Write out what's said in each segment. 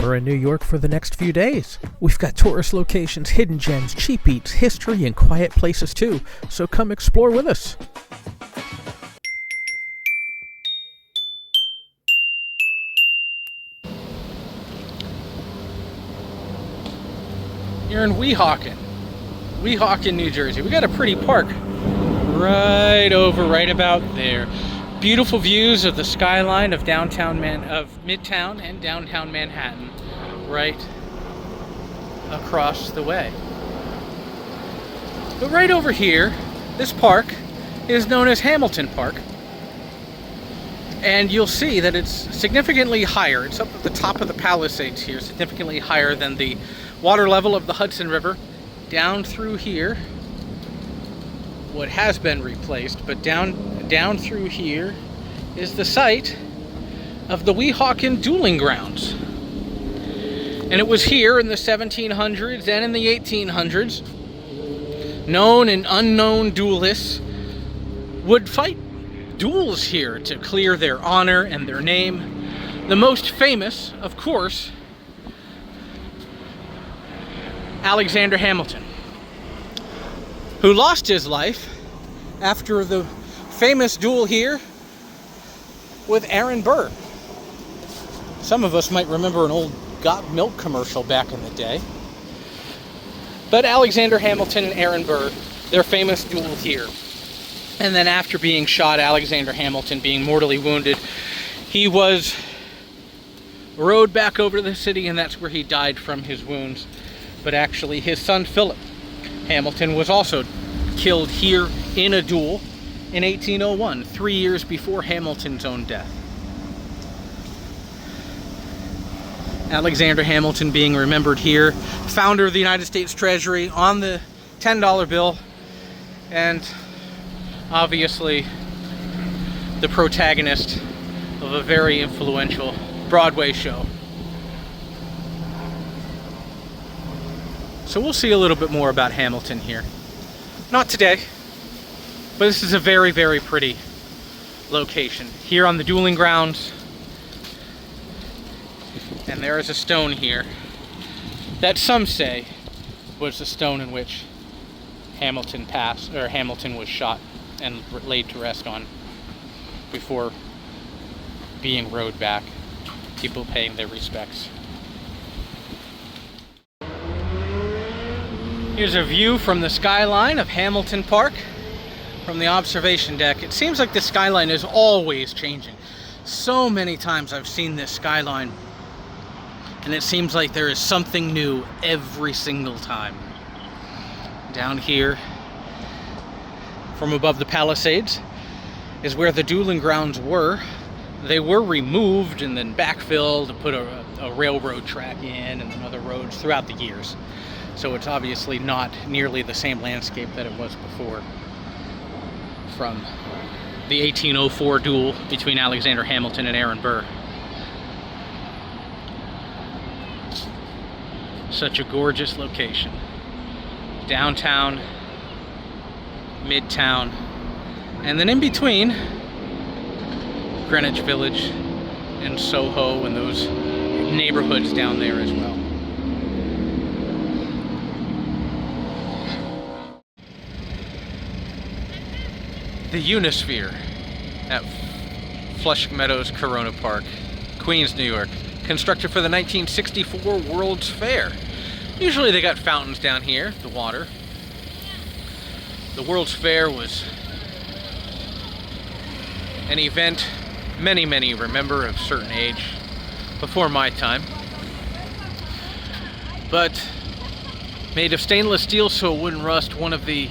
We're in New York for the next few days. We've got tourist locations, hidden gems, cheap eats, history, and quiet places too, so come explore with us. You're in Weehawken, New Jersey. We got a pretty park right about there. Beautiful views of the skyline of Midtown and downtown Manhattan, right across the way. But right over here, this park is known as Hamilton Park, and you'll see that it's significantly higher. It's up at the top of the Palisades here, significantly higher than the water level of the Hudson River. Down through here, what has been replaced, but down through here is the site of the Weehawken dueling grounds. And it was here in the 1700s and in the 1800s, known and unknown duelists would fight duels here to clear their honor and their name. The most famous, of course, Alexander Hamilton, who lost his life after the famous duel here with Aaron Burr. Some of us might remember an old Got Milk commercial back in the day. But Alexander Hamilton and Aaron Burr, their famous duel here. And then after being shot, Alexander Hamilton being mortally wounded, he was rowed back over to the city, and that's where he died from his wounds. But actually his son Philip Hamilton was also killed here in a duel in 1801, 3 years before Hamilton's own death. Alexander Hamilton being remembered here, founder of the United States Treasury, on the $10 bill, and obviously the protagonist of a very influential Broadway show. So we'll see a little bit more about Hamilton here. Not today, but this is a very, very pretty location. Here on the dueling grounds, and there is a stone here that some say was the stone in which Hamilton was shot and laid to rest on before being rowed back, people paying their respects. Here's a view from the skyline of Hamilton Park from the observation deck. It seems like the skyline is always changing. So many times I've seen this skyline, and it seems like there is something new every single time. Down here, from above the Palisades, is where the dueling grounds were. They were removed and then backfilled to put a railroad track in and then other roads throughout the years. So it's obviously not nearly the same landscape that it was before, from the 1804 duel between Alexander Hamilton and Aaron Burr. Such a gorgeous location. Downtown, Midtown, and then in between, Greenwich Village and Soho and those neighborhoods down there as well. The Unisphere at Flushing Meadows Corona Park, Queens, New York. Constructed for the 1964 World's Fair. Usually they got fountains down here, the water. The World's Fair was an event many remember of a certain age, before my time. But made of stainless steel so it wouldn't rust, one of the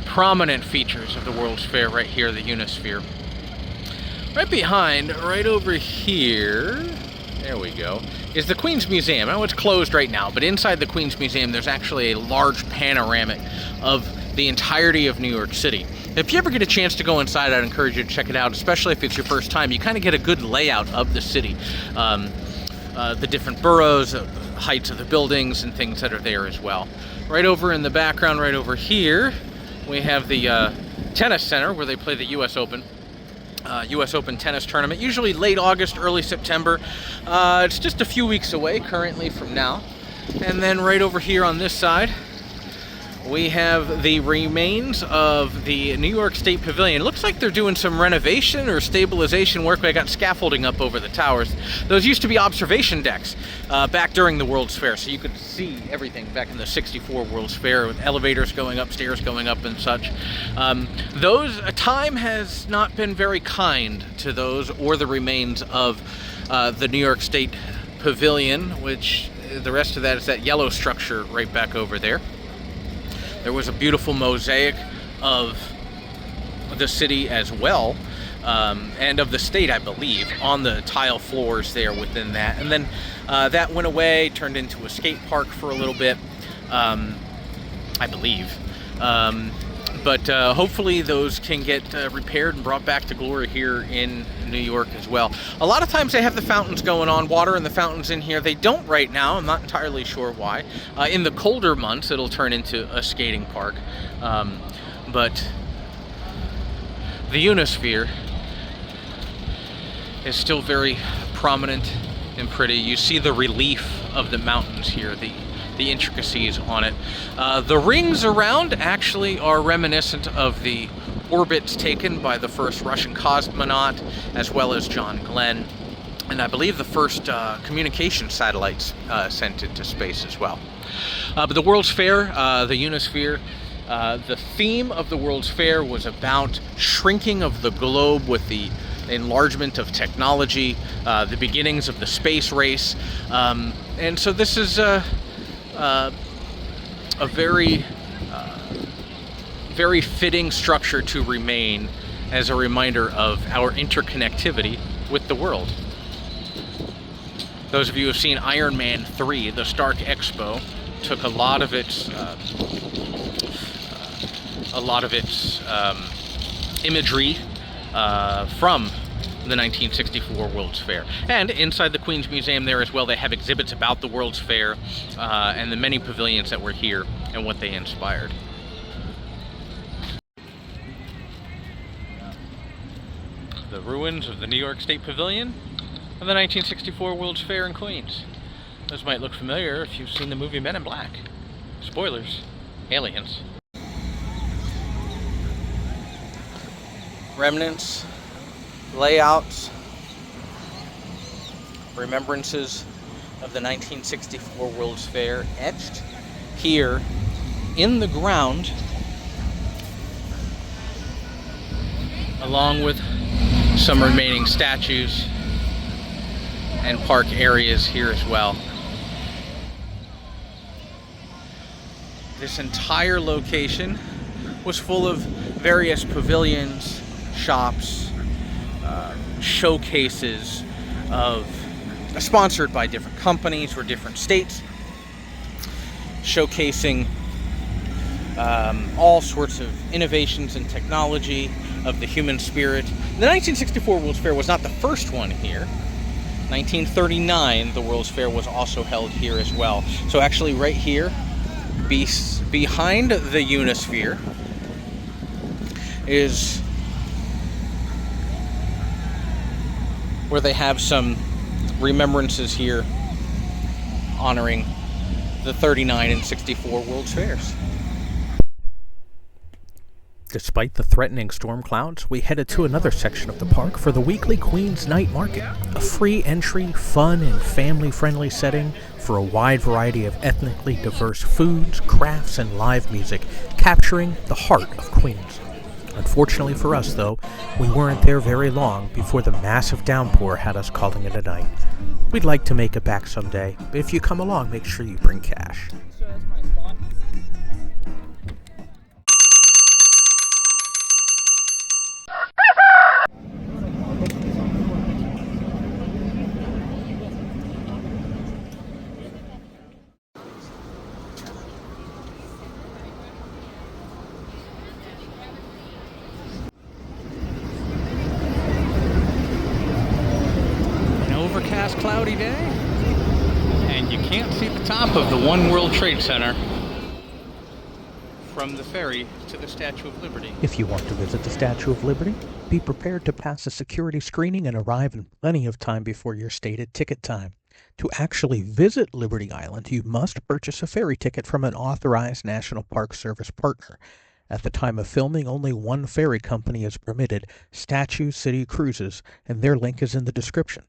prominent features of the World's Fair right here, the Unisphere. Right behind, right over here, there we go, is the Queen's Museum. I know it's closed right now, but inside the Queen's Museum there's actually a large panoramic of the entirety of New York City. If you ever get a chance to go inside, I'd encourage you to check it out, especially if it's your first time. You kind of get a good layout of the city. The different boroughs, the heights of the buildings and things that are there as well. Right over in the background, right over here, we have the tennis center where they play the US Open. U.S. Open tennis tournament, usually late August, early September. It's just a few weeks away currently from now. And then right over here on this side, we have the remains of the New York State Pavilion. It looks like they're doing some renovation or stabilization work. They got scaffolding up over the towers. Those used to be observation decks back during the World's Fair, so you could see everything back in the '64 World's Fair with elevators going up, stairs going up and such. Time has not been very kind to those or the remains of the New York State Pavilion, which the rest of that is that yellow structure right back over there. There was a beautiful mosaic of the city as well, and of the state, I believe, on the tile floors there within that. And then that went away, turned into a skate park for a little bit, I believe. But hopefully those can get repaired and brought back to glory here in New York as well. A lot of times they have the fountains going on, water in the fountains in here. They don't right now. I'm not entirely sure why. In the colder months, it'll turn into a skating park. But the Unisphere is still very prominent and pretty. You see the relief of the mountains here, the intricacies on it. The rings around actually are reminiscent of the orbits taken by the first Russian cosmonaut, as well as John Glenn, and I believe the first communication satellites sent into space as well. But the World's Fair, the Unisphere, the theme of the World's Fair was about shrinking of the globe with the enlargement of technology, the beginnings of the space race, and so this is a very very fitting structure to remain as a reminder of our interconnectivity with the world. Those of you who have seen Iron Man 3, the Stark Expo, took a lot of its imagery from the 1964 World's Fair. And inside the Queen's Museum there as well, they have exhibits about the World's Fair and the many pavilions that were here and what they inspired. The ruins of the New York State Pavilion of the 1964 World's Fair in Queens. Those might look familiar if you've seen the movie Men in Black. Spoilers, aliens. Remnants, layouts, remembrances of the 1964 World's Fair etched here in the ground, along with some remaining statues and park areas here as well. This entire location was full of various pavilions, shops, showcases of sponsored by different companies or different states, showcasing all sorts of innovations in technology, of the human spirit. The 1964 World's Fair was not the first one here. 1939, the World's Fair was also held here as well. So actually right here, behind the Unisphere, is where they have some remembrances here honoring the 39 and 64 World's Fairs. Despite the threatening storm clouds, we headed to another section of the park for the weekly Queens Night Market, a free entry, fun, and family-friendly setting for a wide variety of ethnically diverse foods, crafts, and live music, capturing the heart of Queens. Unfortunately for us, though, we weren't there very long before the massive downpour had us calling it a night. We'd like to make it back someday, but if you come along, make sure you bring cash. Cloudy day, and you can't see the top of the One World Trade Center from the ferry to the Statue of Liberty. If you want to visit the Statue of Liberty, be prepared to pass a security screening and arrive in plenty of time before your stated ticket time. To actually visit Liberty Island, you must purchase a ferry ticket from an authorized National Park Service partner. At the time of filming, only one ferry company is permitted, Statue City Cruises, and their link is in the description.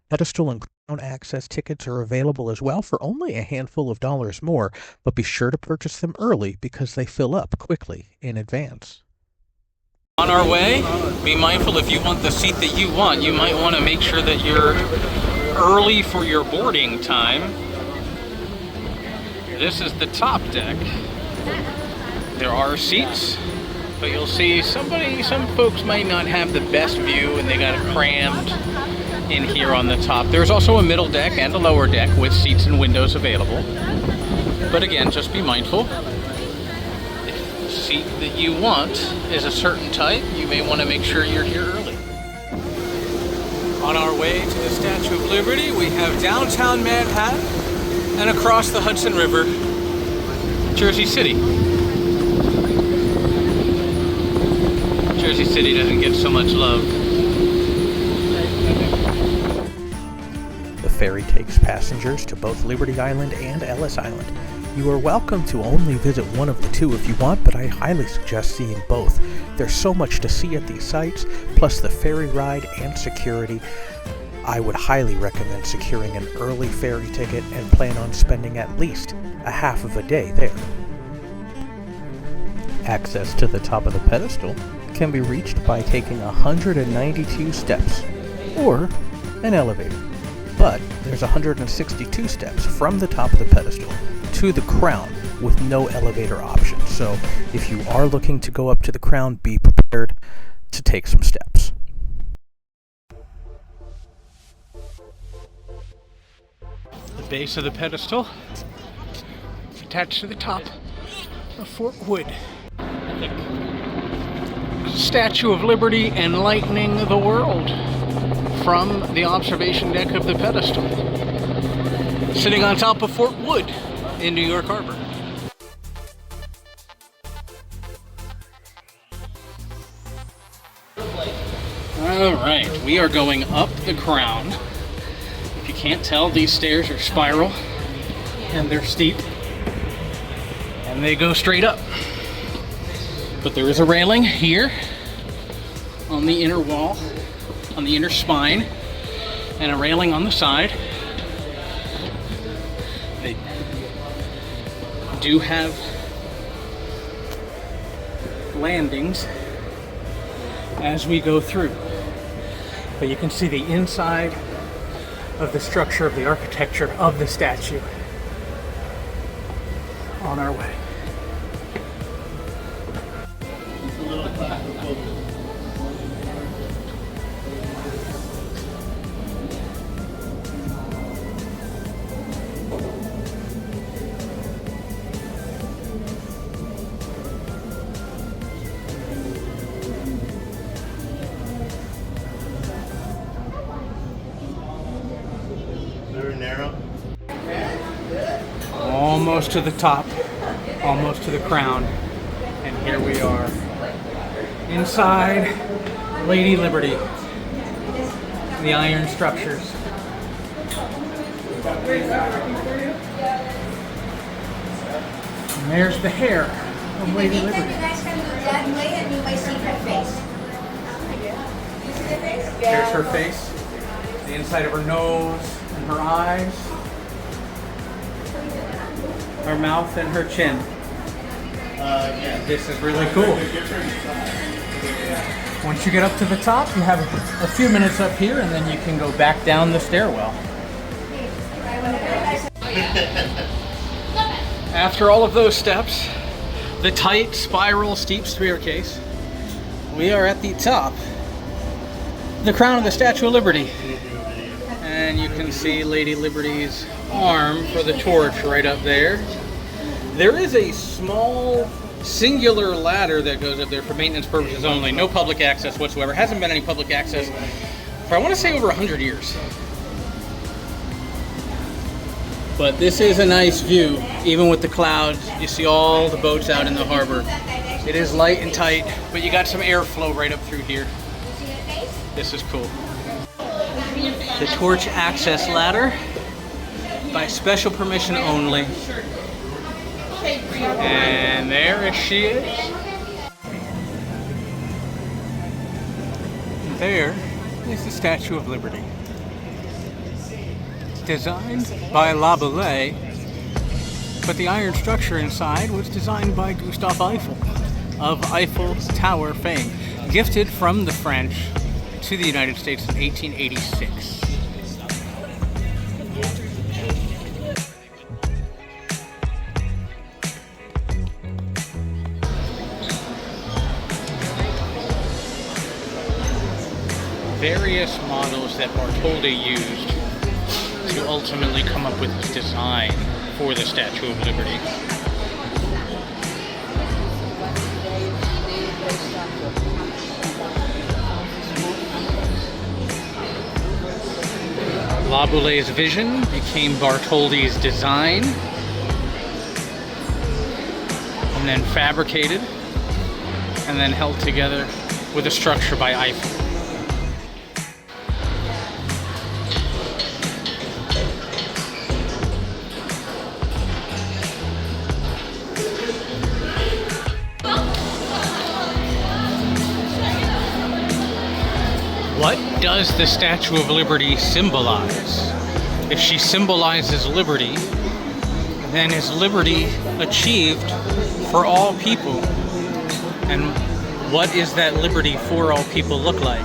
Pedestal and Crown access tickets are available as well for only a handful of dollars more, but be sure to purchase them early because they fill up quickly in advance. On our way, be mindful if you want the seat that you want, you might want to make sure that you're early for your boarding time. This is the top deck. There are seats, but you'll see some folks might not have the best view and they got it crammed in here on the top. There's also a middle deck and a lower deck with seats and windows available. But again, just be mindful. If the seat that you want is a certain type, you may want to make sure you're here early. On our way to the Statue of Liberty, we have downtown Manhattan and across the Hudson River, Jersey City. Jersey City doesn't get so much love. The ferry takes passengers to both Liberty Island and Ellis Island. You are welcome to only visit one of the two if you want, but I highly suggest seeing both. There's so much to see at these sites, plus the ferry ride and security. I would highly recommend securing an early ferry ticket and plan on spending at least a half of a day there. Access to the top of the pedestal can be reached by taking 192 steps or an elevator. But there's 162 steps from the top of the pedestal to the crown with no elevator option. So if you are looking to go up to the crown, be prepared to take some steps. The base of the pedestal is attached to the top of Fort Wood. Statue of Liberty enlightening the world from the observation deck of the pedestal, sitting on top of Fort Wood in New York Harbor. All right, we are going up the crown. If you can't tell, these stairs are spiral and they're steep and they go straight up. But there is a railing here on the inner wall, on the inner spine, and a railing on the side. They do have landings as we go through. But you can see the inside of the structure of the architecture of the statue on our way. Almost to the top, almost to the crown, and here we are inside Lady Liberty, the iron structures. And there's the hair of Lady Liberty. That way and you might see her face. You see the face? There's her face, the inside of her nose and her eyes, her mouth and her chin. This is really cool. Once you get up to the top, you have a few minutes up here and then you can go back down the stairwell. After all of those steps, the tight, spiral, steep staircase, we are at the top, the crown of the Statue of Liberty. And you can see Lady Liberty's arm for the torch right up there. There is a small singular ladder that goes up there for maintenance purposes only. No public access whatsoever. Hasn't been any public access for, I want to say, over 100 years. But this is a nice view, even with the clouds. You see all the boats out in the harbor. It is light and tight, but you got some airflow right up through here. This is cool. The torch access ladder, by special permission only. And there she is. There is the Statue of Liberty. Designed by Laboulaye, but the iron structure inside was designed by Gustave Eiffel of Eiffel Tower fame, gifted from the French to the United States in 1886. Various models that Bartholdi used to ultimately come up with his design for the Statue of Liberty. Laboulay's vision became Bartholdi's design, and then fabricated, and then held together with a structure by Eiffel. What does the Statue of Liberty symbolize? If she symbolizes liberty, then is liberty achieved for all people? And what is that liberty for all people look like?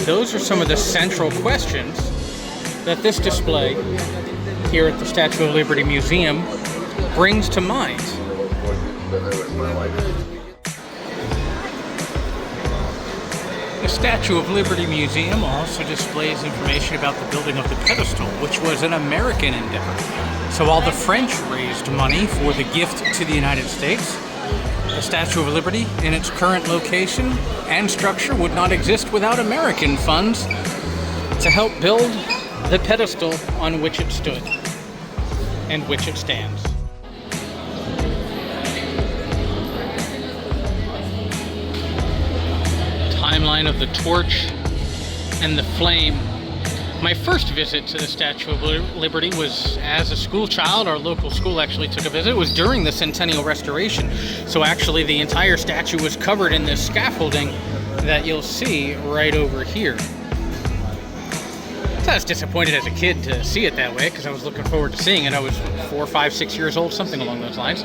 Those are some of the central questions that this display here at the Statue of Liberty Museum brings to mind. The Statue of Liberty Museum also displays information about the building of the pedestal, which was an American endeavor. So while the French raised money for the gift to the United States, the Statue of Liberty, in its current location and structure, would not exist without American funds to help build the pedestal on which it stood and which it stands. Timeline of the torch and the flame. My first visit to the Statue of Liberty was as a school child. Our local school actually took a visit. It was during the Centennial Restoration. So actually the entire statue was covered in this scaffolding that you'll see right over here. So I was disappointed as a kid to see it that way because I was looking forward to seeing it. I was 4, 5, 6 years old, something along those lines.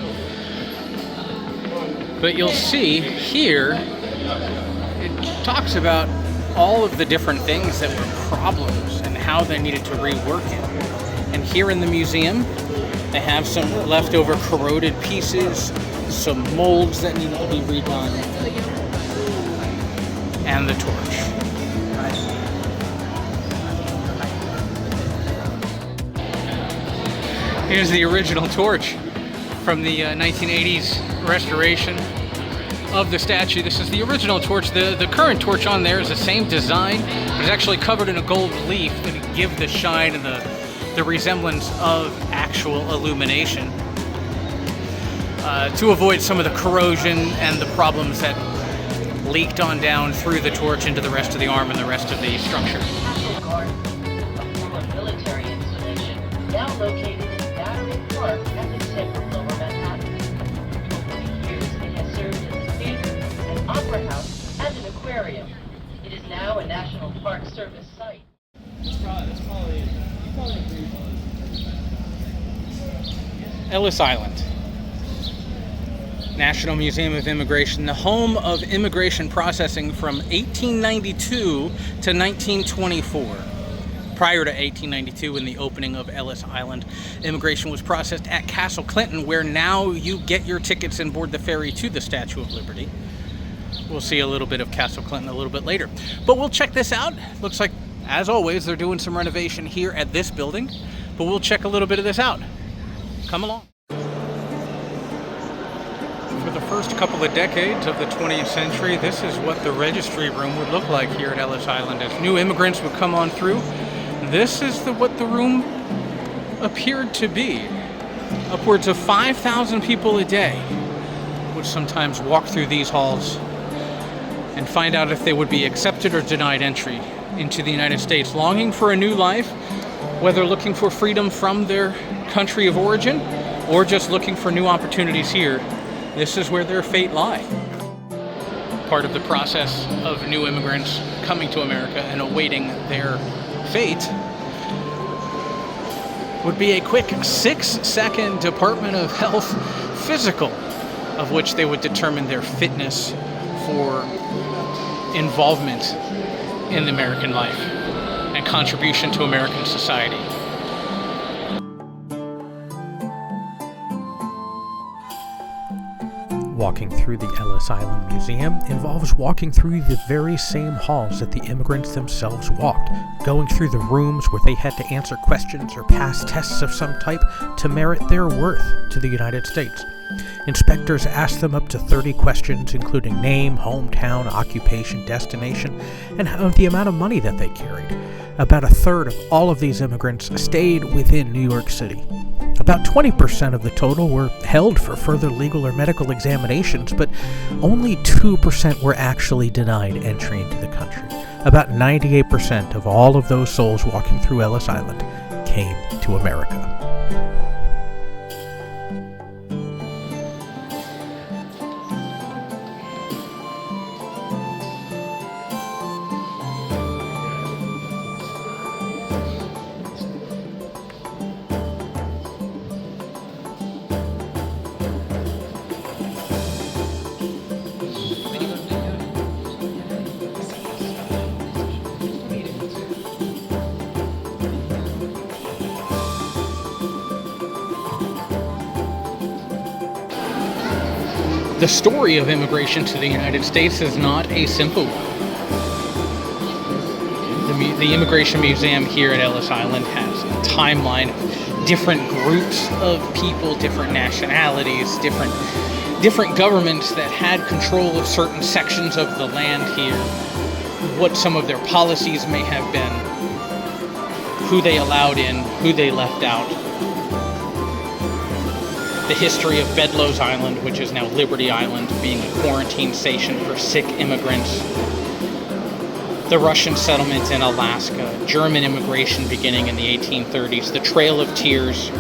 But you'll see here, it talks about all of the different things that were problems and how they needed to rework it. And here in the museum, they have some leftover corroded pieces, some molds that need to be redone, and the torch. Here's the original torch from the 1980s restoration of the statue. This is the original torch. The current torch on there is the same design, but it's actually covered in a gold leaf to give the shine and the resemblance of actual illumination, to avoid some of the corrosion and the problems that leaked on down through the torch into the rest of the arm and the rest of the structure. A former military installation now located in Battery Park at the tip of Lower Manhattan. For many years, it has served as a theater, an opera house, and an aquarium. It is now a National Park Service site. Ellis Island, National Museum of Immigration, the home of immigration processing from 1892 to 1924. Prior to 1892, in the opening of Ellis Island, immigration was processed at Castle Clinton, where now you get your tickets and board the ferry to the Statue of Liberty. We'll see a little bit of Castle Clinton a little bit later. But we'll check this out. Looks like, as always, they're doing some renovation here at this building. But we'll check a little bit of this out. Come along. For the first couple of decades of the 20th century, this is what the registry room would look like here at Ellis Island. As new immigrants would come on through, this is what the room appeared to be. Upwards of 5,000 people a day would sometimes walk through these halls and find out if they would be accepted or denied entry into the United States, longing for a new life, whether looking for freedom from their country of origin or just looking for new opportunities here. This is where their fate lie. Part of the process of new immigrants coming to America and awaiting their fate would be a quick 6-second Department of Health physical, of which they would determine their fitness for involvement in the American life and contribution to American society. Walking through the Ellis Island Museum involves walking through the very same halls that the immigrants themselves walked, going through the rooms where they had to answer questions or pass tests of some type to merit their worth to the United States. Inspectors asked them up to 30 questions, including name, hometown, occupation, destination, and the amount of money that they carried. About a third of all of these immigrants stayed within New York City. About 20% of the total were held for further legal or medical examinations, but only 2% were actually denied entry into the country. About 98% of all of those souls walking through Ellis Island came to America. The story of immigration to the United States is not a simple one. The Immigration Museum here at Ellis Island has a timeline of different groups of people, different nationalities, different governments that had control of certain sections of the land here, what some of their policies may have been, who they allowed in, who they left out. The history of Bedloes Island, which is now Liberty Island, being a quarantine station for sick immigrants. The Russian settlement in Alaska, German immigration beginning in the 1830s, the Trail of Tears.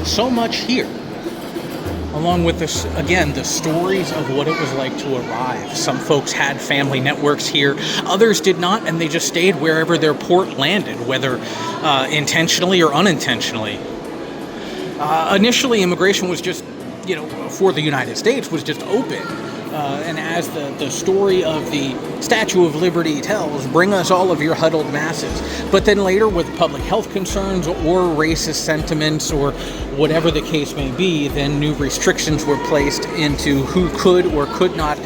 So much here. Along with this, again, the stories of what it was like to arrive. Some folks had family networks here, others did not, and they just stayed wherever their port landed, whether intentionally or unintentionally. Initially, immigration was just, for the United States, was just open. And as the story of the Statue of Liberty tells, bring us all of your huddled masses. But then later, with public health concerns or racist sentiments or whatever the case may be, then new restrictions were placed into who could or could not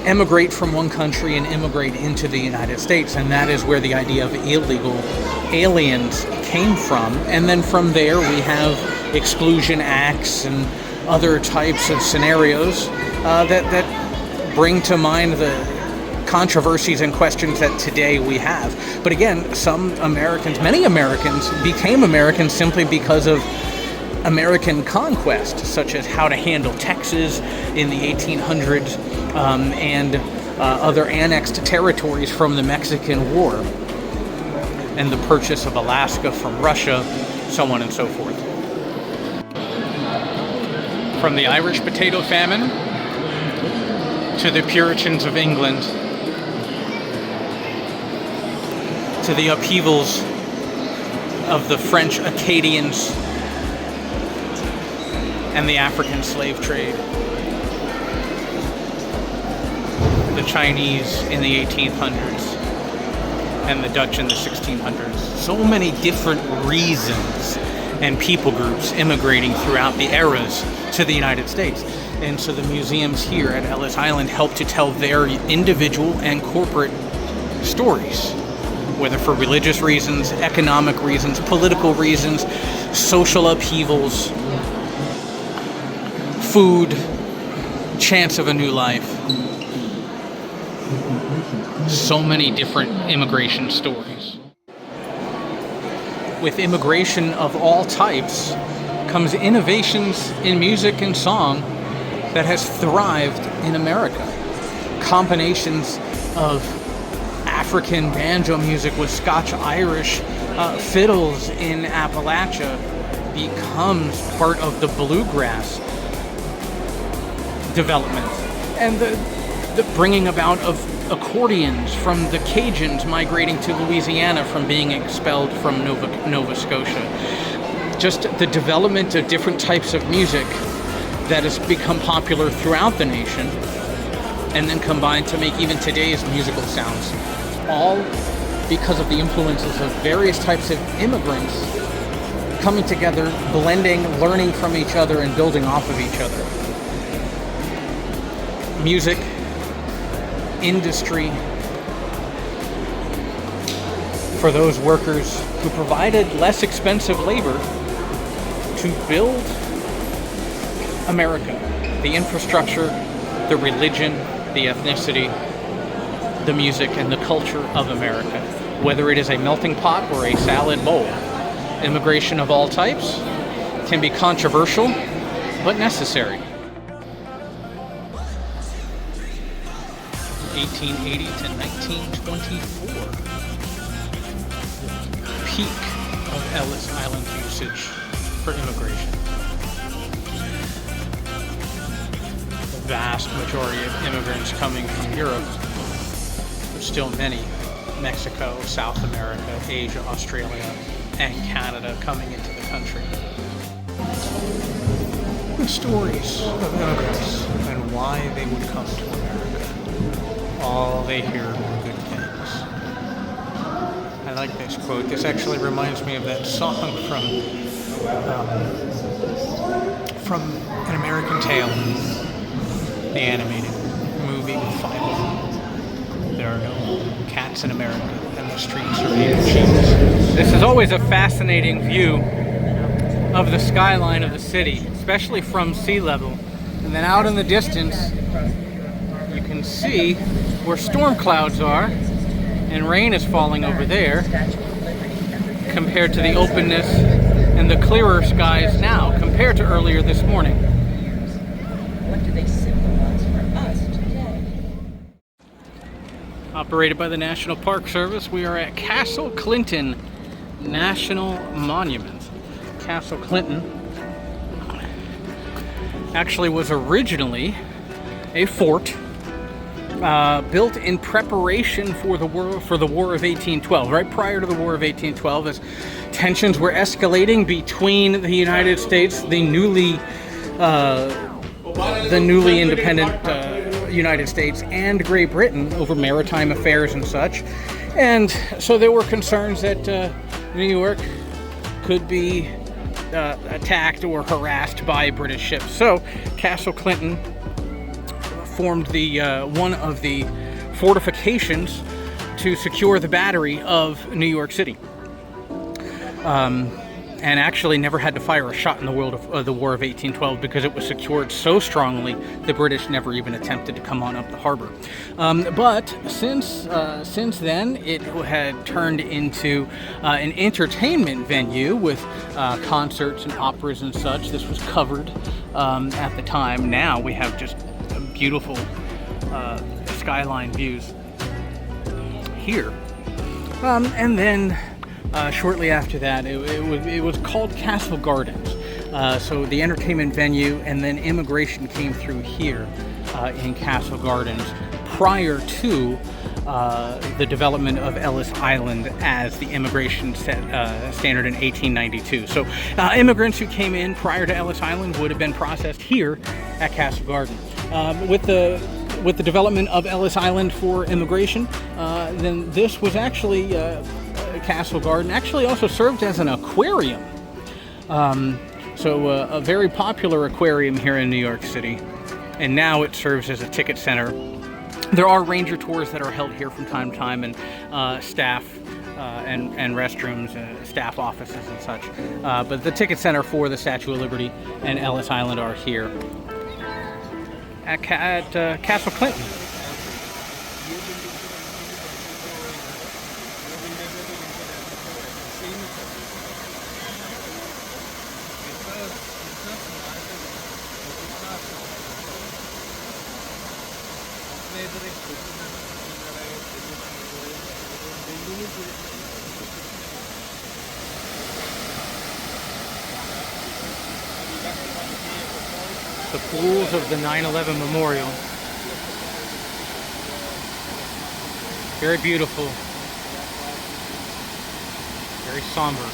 emigrate from one country and immigrate into the United States. And that is where the idea of illegal aliens came from. And then from there we have exclusion acts and other types of scenarios that bring to mind the controversies and questions that today we have. But again, many Americans became Americans simply because of American conquest, such as how to handle Texas in the 1800s and other annexed territories from the Mexican War, and the purchase of Alaska from Russia, so on and so forth. From the Irish potato famine to the Puritans of England to the upheavals of the French Acadians and the African slave trade, the Chinese in the 1800s and the Dutch in the 1600s. So many different reasons and people groups immigrating throughout the eras to the United States. And so the museums here at Ellis Island help to tell their individual and corporate stories, whether for religious reasons, economic reasons, political reasons, social upheavals, food, chance of a new life. So many different immigration stories. With immigration of all types comes innovations in music and song that has thrived in America. Combinations of African banjo music with Scotch-Irish fiddles in Appalachia becomes part of the bluegrass development. And the bringing about of accordions from the Cajuns migrating to Louisiana from being expelled from Nova Scotia. Just the development of different types of music that has become popular throughout the nation and then combined to make even today's musical sounds. All because of the influences of various types of immigrants coming together, blending, learning from each other, and building off of each other. Music, industry, for those workers who provided less expensive labor to build America, the infrastructure, the religion, the ethnicity, the music, and the culture of America. Whether it is a melting pot or a salad bowl, immigration of all types can be controversial, but necessary. 1880 to 1924, peak of Ellis Island usage for immigration. The vast majority of immigrants coming from Europe, but still many, Mexico, South America, Asia, Australia, and Canada coming into the country. The stories of immigrants and why they would come to America. All they hear are good things. I like this quote. This actually reminds me of that song from An American Tale, the animated movie with 5 of them. There are no cats in America, and the streets are made of cheese. This is always a fascinating view of the skyline of the city, especially from sea level. And then out in the distance, you can see where storm clouds are, and rain is falling over there, compared to the openness and the clearer skies now, compared to earlier this morning. What do they symbolize for us today? Operated by the National Park Service, we are at Castle Clinton National Monument. Castle Clinton actually was originally a fort built in preparation for the War of 1812, right prior to the War of 1812, as tensions were escalating between the United States, the newly independent United States, and Great Britain over maritime affairs and such. And so there were concerns that New York could be attacked or harassed by British ships. So Castle Clinton formed the one of the fortifications to secure the battery of New York City, and actually never had to fire a shot in the War of 1812 because it was secured so strongly the British never even attempted to come on up the harbor. But since then, it had turned into an entertainment venue with concerts and operas and such. This was covered at the time. Now we have just beautiful skyline views here, and then shortly after that it was called Castle Gardens, so the entertainment venue, and then immigration came through here in Castle Gardens prior to the development of Ellis Island as the immigration standard in 1892. So immigrants who came in prior to Ellis Island would have been processed here at Castle Gardens. With the development of Ellis Island for immigration, then this was actually Castle Garden actually also served as an aquarium. So a very popular aquarium here in New York City, and now it serves as a ticket center. There are ranger tours that are held here from time to time, and staff and restrooms, staff offices and such. But the ticket center for the Statue of Liberty and Ellis Island are here at Castle Clinton. The pools of the 9/11 Memorial. Very beautiful. Very somber.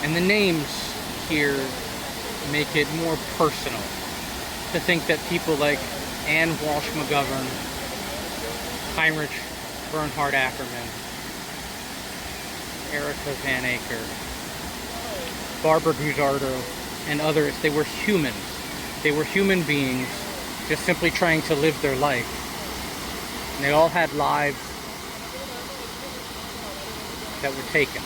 And the names here make it more personal. To think that people like Anne Walsh McGovern, Heinrich Bernhard Ackerman, Erica Van Acker, Barbara Guzzardo, and others, they were humans. They were human beings just simply trying to live their life. And they all had lives that were taken.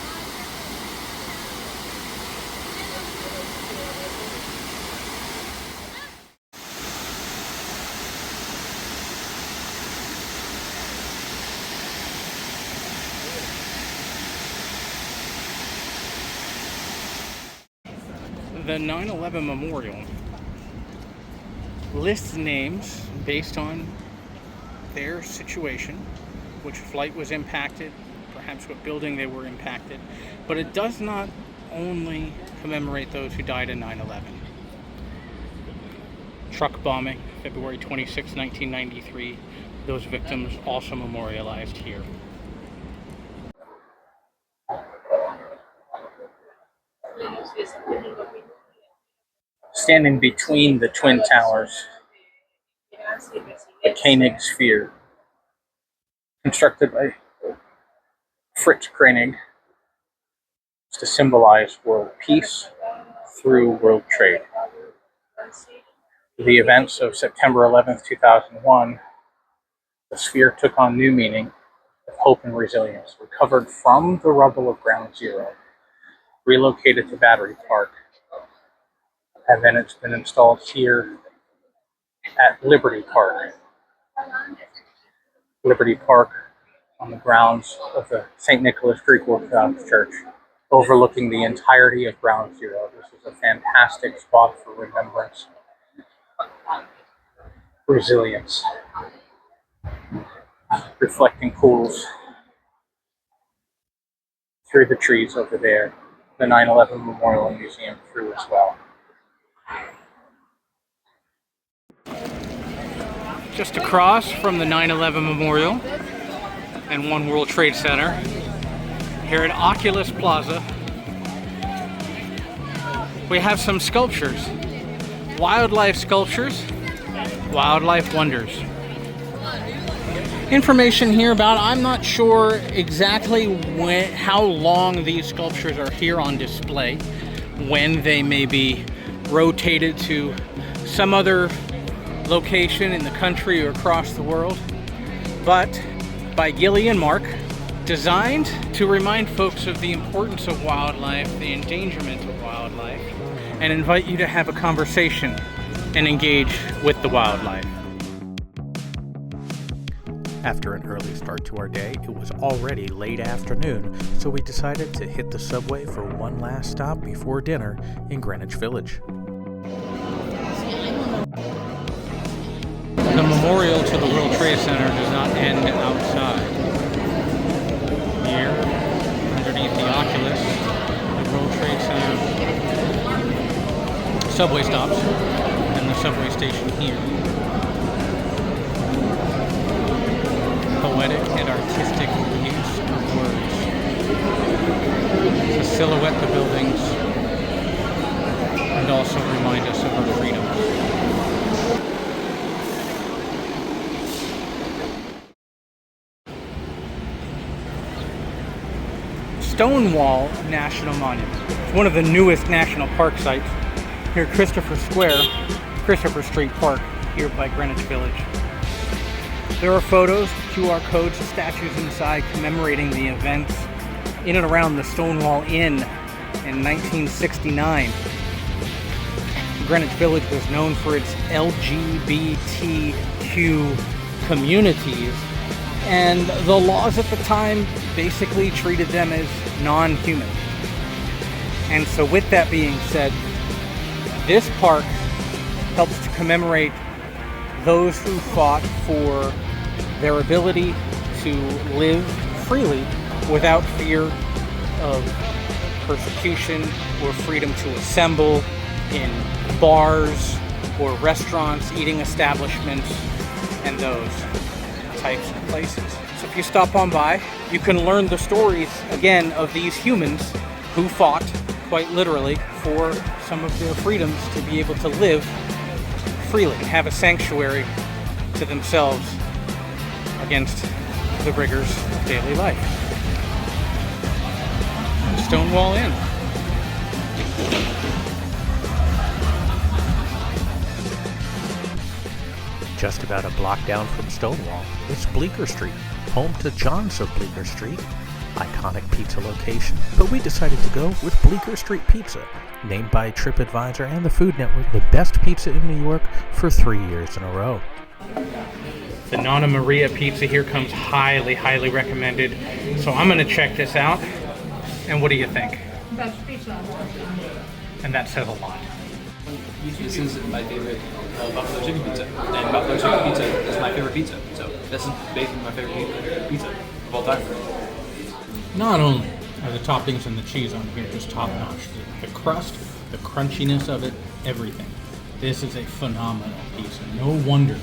The 9/11 Memorial lists names based on their situation, which flight was impacted, perhaps what building they were impacted, but it does not only commemorate those who died in 9/11. Truck bombing, February 26, 1993, those victims also memorialized here. Standing between the Twin Towers, the Koenig Sphere, constructed by Fritz Koenig, to symbolize world peace through world trade. The events of September 11th, 2001, the sphere took on new meaning of hope and resilience, recovered from the rubble of Ground Zero, relocated to Battery Park, and then it's been installed here at Liberty Park. Liberty Park on the grounds of the St. Nicholas Greek Orthodox Church, overlooking the entirety of Ground Zero. This is a fantastic spot for remembrance, resilience, reflecting pools through the trees over there, the 9/11 Memorial Museum through as well. Just across from the 9/11 Memorial and One World Trade Center, here at Oculus Plaza, we have some sculptures. Wildlife sculptures, wildlife wonders. Information here about, I'm not sure exactly how long these sculptures are here on display, when they may be rotated to some other location in the country or across the world, but by Gillian Mark, designed to remind folks of the importance of wildlife, the endangerment of wildlife, and invite you to have a conversation and engage with the wildlife. After an early start to our day, it was already late afternoon, so we decided to hit the subway for one last stop before dinner in Greenwich Village. The memorial to the World Trade Center does not end outside. Here, underneath the Oculus, the World Trade Center subway stops and the subway station here. Poetic and artistic use of words to silhouette the buildings and also remind us of our freedom. Stonewall National Monument. It's one of the newest national park sites here at Christopher Street Park, here by Greenwich Village. There are photos, QR codes, statues inside commemorating the events in and around the Stonewall Inn in 1969. Greenwich Village was known for its LGBTQ communities, and the laws at the time basically treated them as non-human. And so with that being said, this park helps to commemorate those who fought for their ability to live freely without fear of persecution or freedom to assemble in bars or restaurants, eating establishments, and those types of places. So if you stop on by, you can learn the stories, again, of these humans who fought, quite literally, for some of their freedoms to be able to live freely, have a sanctuary to themselves against the rigors of daily life. Stonewall Inn. Just about a block down from Stonewall is Bleecker Street, home to John's of Bleecker Street, iconic pizza location, but we decided to go with Bleecker Street Pizza, named by TripAdvisor and the Food Network the best pizza in New York for 3 years in a row. The Nonna Maria pizza here comes highly, highly recommended. So I'm going to check this out. And what do you think? Best pizza. And that says a lot. This is my favorite buffalo chicken pizza, and buffalo chicken pizza is my favorite pizza. So this is basically my favorite pizza of all time. Not only are the toppings and the cheese on here just top notch, the crust, the crunchiness of it, everything. This is a phenomenal pizza. No wonder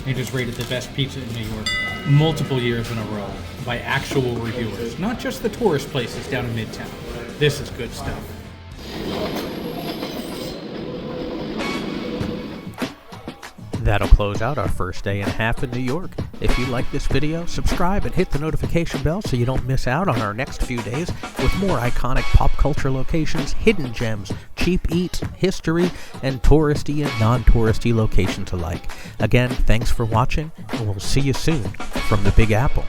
it is rated the best pizza in New York multiple years in a row by actual reviewers, not just the tourist places down in Midtown. This is good stuff. That'll close out our first day and a half in New York. If you like this video, subscribe and hit the notification bell so you don't miss out on our next few days with more iconic pop culture locations, hidden gems, cheap eats, history, and touristy and non-touristy locations alike. Again, thanks for watching, and we'll see you soon from the Big Apple.